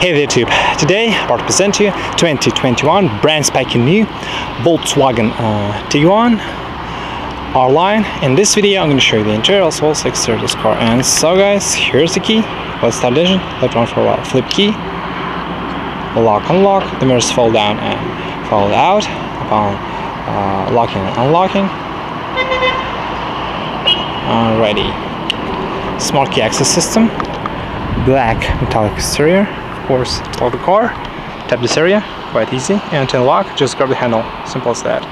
Hey there YouTube, today I'm about to present you 2021 brand spanking new Volkswagen Tiguan R-Line. In this video I'm going to show you the interior as well as exterior of this car. And so guys, here's the key. Let's start the engine, let it run for a while. Flip key, lock, unlock, the mirrors fall down and fall out upon locking and unlocking. Alrighty, smart key access system, black metallic exterior. Of course, lock the car, tap this area, quite easy, and to unlock, just grab the handle, simple as that.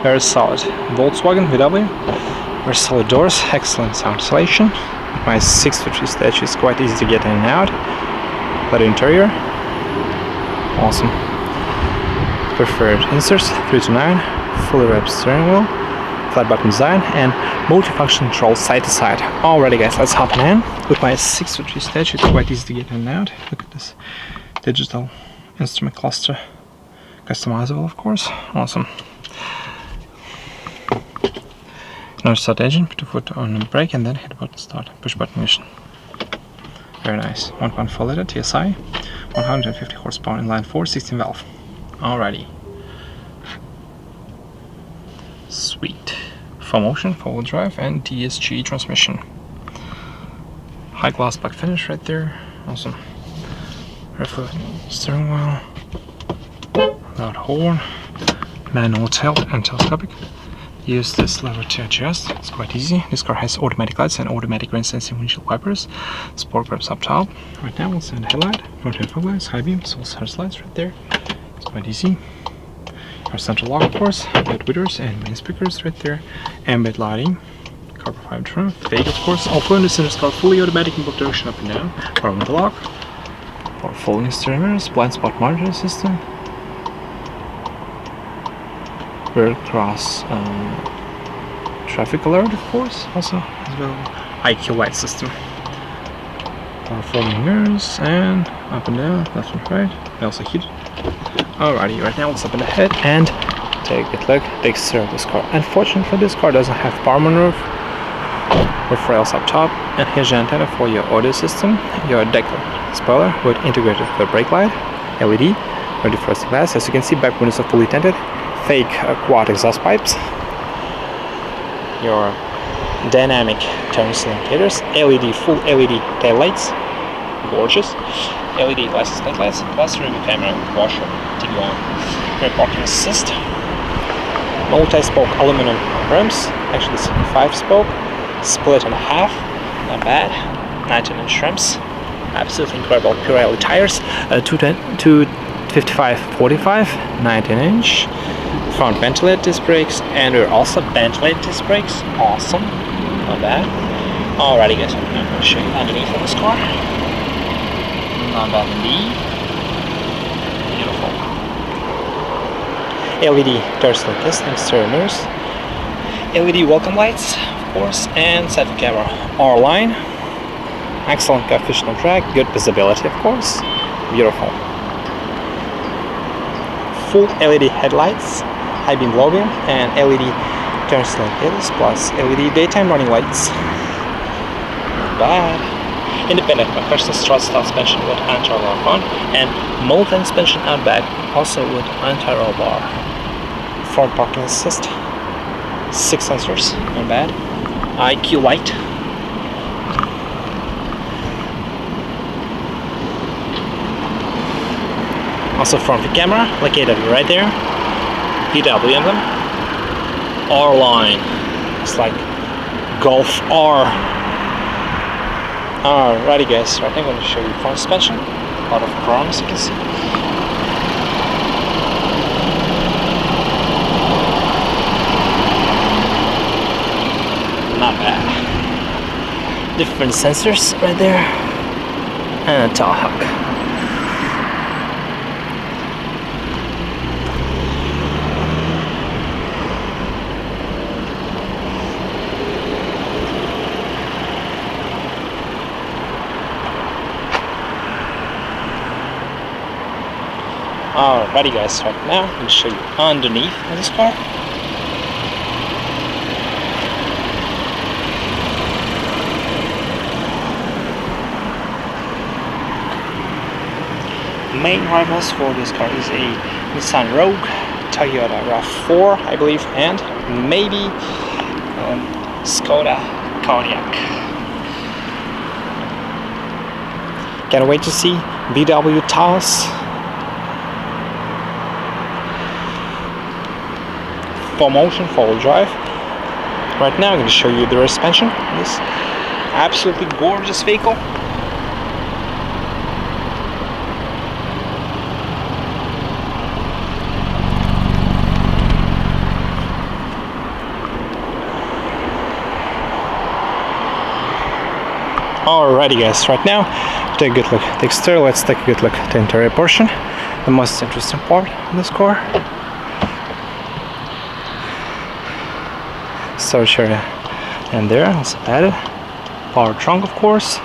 Very solid Volkswagen VW, very solid doors, excellent sound insulation. My 6'3" statue is quite easy to get in and out. But interior, awesome. Preferred inserts, 3 to 9, fully wrapped steering wheel, flat button design, and multifunction control side to side. Alrighty guys, let's hop in. With my 6'3" statue, it's quite easy to get in and out. Look at this digital instrument cluster. Customizable, of course. Awesome. Now start the engine, put your foot on the brake and then hit the button start. Push button ignition. Very nice. 1.4 liter TSI, 150 horsepower inline 4, 16 valve. Alrighty. Sweet. 4Motion, 4-wheel drive, and DSG transmission. High gloss black finish right there. Awesome. Rear steering wheel. Loud horn. Manual tilt and telescopic. Use this lever to adjust. It's quite easy. This car has automatic lights and automatic rain sensing windshield wipers. Sport grips up top. Right now we'll send a headlight, front and fog lights, high beams, all stars lights right there. It's quite easy. Our central lock, of course, LED widgets and main speakers right there. Ambient lighting, carbon fiber trim, fake, of course. All 400 cylinders car fully automatic in both direction up and down. Power window lock, or folding steering mirrors, blind spot monitoring system. Rear cross traffic alert, of course, also as well. IQ light system. Power folding mirrors and up and down, left and right. They also heat. Alrighty, right now let's open the hood and take a look at the exterior of this car. Unfortunately, this car doesn't have power moonroof, roof rails up top, and here's your antenna for your audio system. Your deck spoiler with integrated with brake light, LED, no defrosted glass. As you can see, back windows are fully tinted. Fake quad exhaust pipes. Your dynamic turn signal indicators, LED, full LED tail lights, gorgeous. LED license plate lights, plus rear camera, washer, Tiguan, rear parking assist, multi-spoke aluminum rims, actually it's 5-spoke, split in half, not bad, 19-inch rims, absolutely incredible Pirelli tires, 255/45, 19-inch, front ventilated disc brakes, and rear also ventilated disc brakes, awesome, not bad. Alrighty guys, I'm going to show you underneath of this car. Not bad indeed. Beautiful. LED terrestrial kiss exterior mirrors. LED welcome lights, of course, and side camera. R-Line. Excellent coefficient of drag, good visibility, of course. Beautiful. Full LED headlights, high beam, low beam, and LED terrestrial indicators plus LED daytime running lights. Not bad. Independent McPherson strut style suspension with anti-roll front and multi suspension out back, also with anti-roll bar. Front parking assist, 6 sensors, not bad. IQ light. Also front view camera, located right there. VW emblem. R-Line. It's like Golf R. Alrighty guys, right now I'm going to show you front suspension. A lot of chrome as you can see. Not bad. Different sensors right there. And a tail hook. Alrighty guys, right now I'm going to show you underneath of this car. main rivals for this car is a Nissan Rogue, Toyota RAV4, I believe, and maybe Skoda Kodiaq. Can't wait to see VW Taos. Full motion, four-wheel drive. Right now I'm going to show you the rear suspension. This absolutely gorgeous vehicle. Alrighty guys, right now take a good look at the exterior. Let's take a good look at the interior portion, the most interesting part of this car. Storage area and there also added power trunk, of course,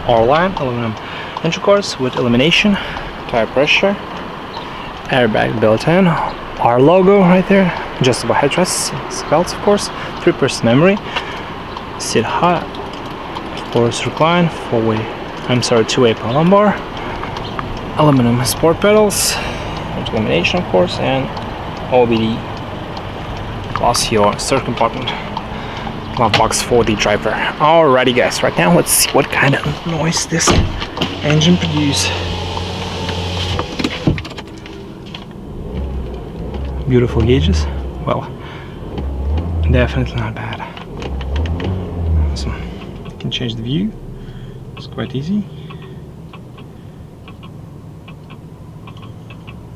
R-line aluminum entry cords with illumination, tire pressure, airbag built in, our logo right there, adjustable headrests, belts, of course, 3-person memory, seat height, of course, recline, two-way power lumbar, aluminum sport pedals with illumination, of course, and OBD plus your third compartment glove box for the driver. Alrighty guys, right now let's see what kind of noise this engine produces. Beautiful gauges, well, definitely not bad. Awesome. You can change the view, it's quite easy.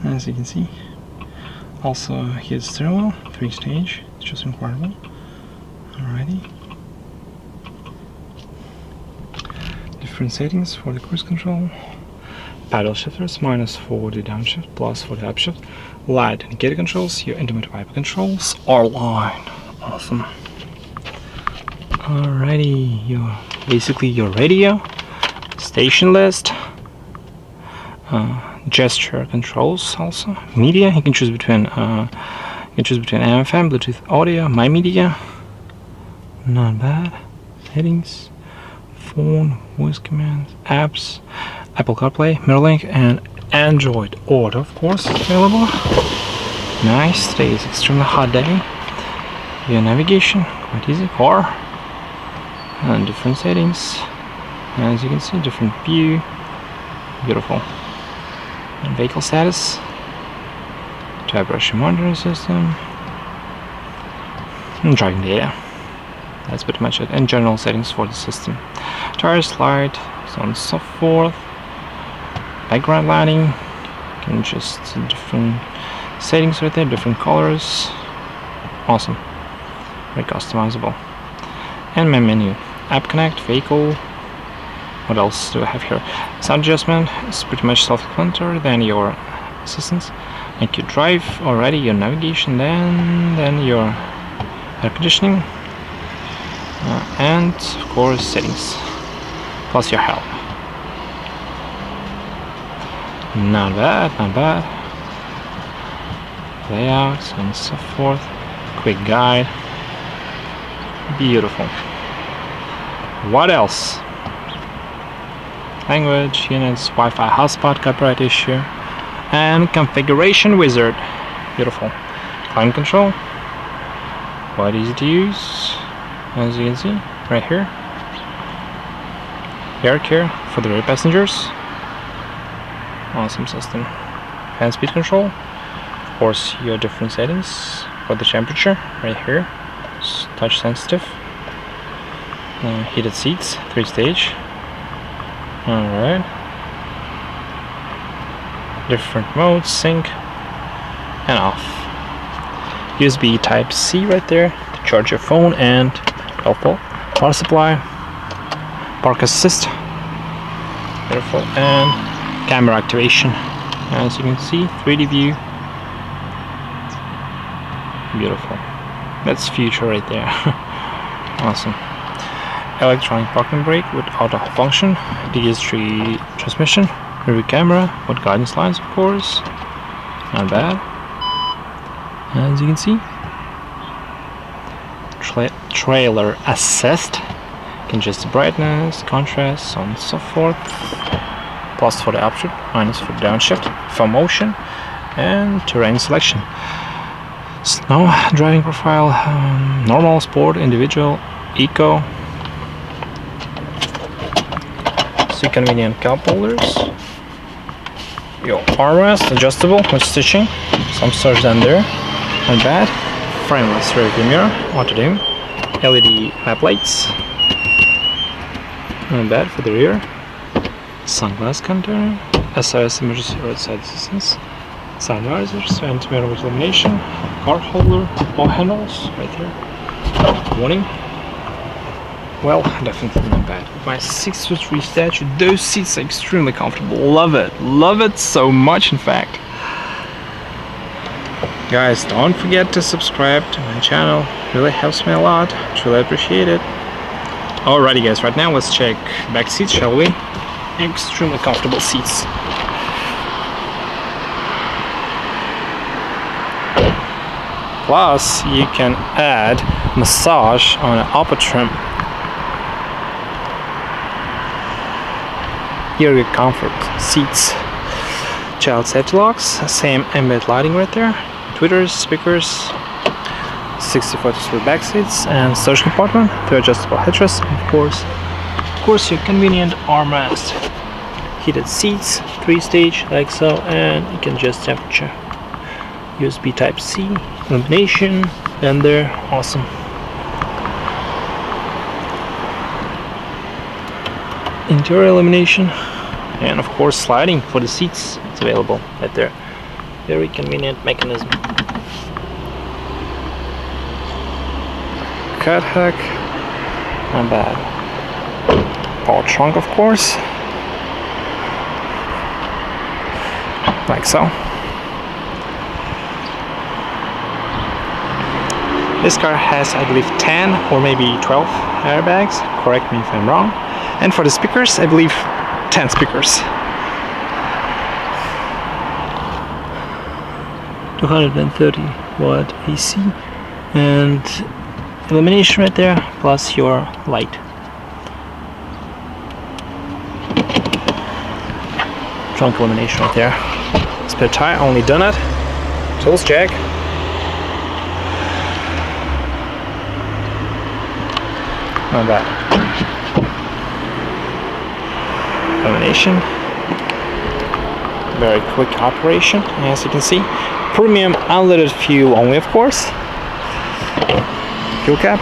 As you can see. Also, here's the steering wheel, 3-stage, it's just incredible. Alrighty. Different settings for the cruise control. Paddle shifters, minus for the downshift, plus for the upshift. Light indicator controls, your intimate wiper controls, R-line. Awesome. Alrighty, basically your radio, station list, gesture controls, also media. You can choose between AM, FM, Bluetooth audio, my media. Not bad. Settings, phone, voice commands, apps, Apple CarPlay, MirrorLink, and Android Auto, of course, available. Nice. Today is extremely hot day. Your navigation, quite easy. Car and different settings. As you can see, different view. Beautiful. And vehicle status, tire pressure monitoring system, and driving data. That's pretty much it. And general settings for the system. Tires, light, so on and so forth. Background lighting. You can just different settings right there, different colors. Awesome. Very customizable. And my menu. App Connect, vehicle. What else do I have here? Sound adjustment is pretty much self-explanatory. Then your assistance, and you drive already, your navigation, then your air conditioning, and of course settings, plus your help. Not bad, not bad. Layouts and so forth. Quick guide. Beautiful. What else? Language, units, Wi-Fi hotspot, copyright issue, and configuration wizard. Beautiful. Climate control, quite easy to use, as you can see right here. Air care for the rear passengers. Awesome system. Hand speed control, of course your different settings for the temperature right here. It's touch sensitive. Heated seats, 3-stage. Alright. Different modes, sync and off. USB Type-C right there to charge your phone and 12-volt power supply. Park assist. Beautiful. And camera activation. As you can see, 3D view. Beautiful. That's future right there. Awesome. Electronic parking brake with auto function, DS3 transmission, rear camera with guidance lines, of course. Not bad. As you can see, trailer assist, can adjust the brightness, contrast, so on and so forth. plus for the upshift, minus for the downshift, for motion, and terrain selection. Snow driving profile, normal, sport, individual, eco. See convenient cup holders. Your armrest adjustable with stitching. Some stuff down there. Not bad. Frameless rearview mirror, auto dim. LED map lights. Not bad for the rear. Sunglass container. SOS emergency roadside assistance. Sun visors and mirror with illumination. Car holder, all handles right there. Warning. Well, definitely not bad. My 6'3" statue, those seats are extremely comfortable. Love it so much, in fact. Guys, don't forget to subscribe to my channel. Really helps me a lot. Truly appreciate it. Alrighty, guys. Right now, let's check back seats, shall we? Extremely comfortable seats. Plus, you can add massage on an upper trim. Here you comfort seats, child safety locks, same ambient lighting right there, tweeters, speakers, 60-40 back seats, and storage compartment, 2 adjustable headrests, of course your convenient armrest, heated seats, 3-stage like so, and you can adjust temperature. USB Type-C, illumination, and they're awesome. Interior illumination, and of course sliding for the seats. It's available right there. Very convenient mechanism. Cat hack, not bad. Power trunk, of course, like so. This car has, I believe, 10 or maybe 12 airbags. Correct me if I'm wrong. And for the speakers, I believe 10 speakers. 230 watt AC and illumination right there, plus your light. Trunk illumination right there. Spare tire, only donut. Tools jack. Not bad. Illumination. Very quick operation, as you can see. Premium unleaded fuel only, of course. Fuel cap.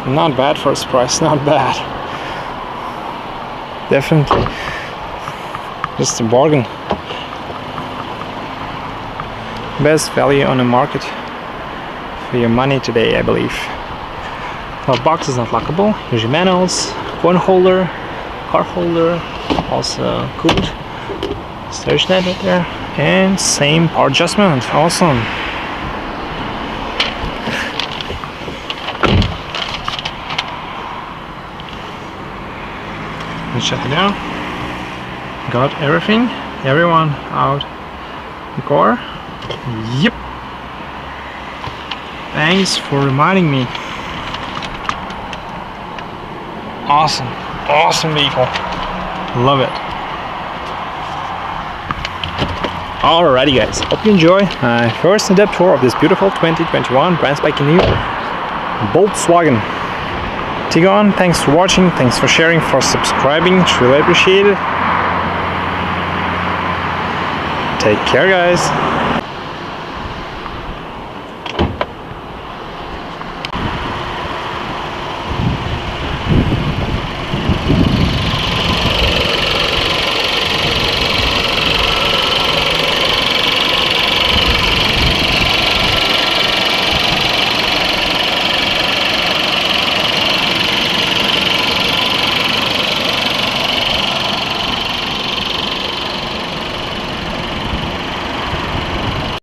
Not bad for its price, not bad. Definitely. Just a bargain. Best value on the market for your money today, I believe. The box is not lockable. Here's your manuals, phone holder, car holder, also cooled storage net right there, and same power adjustment. Awesome. Let's shut it down. Got everything, everyone out the car. Yep. Thanks for reminding me. Awesome, awesome vehicle. Love it. Alrighty, guys. Hope you enjoy my first in-depth tour of this beautiful 2021 brand spanking new Volkswagen Tiguan. Thanks for watching. Thanks for sharing. For subscribing. Truly appreciate it. Take care, guys.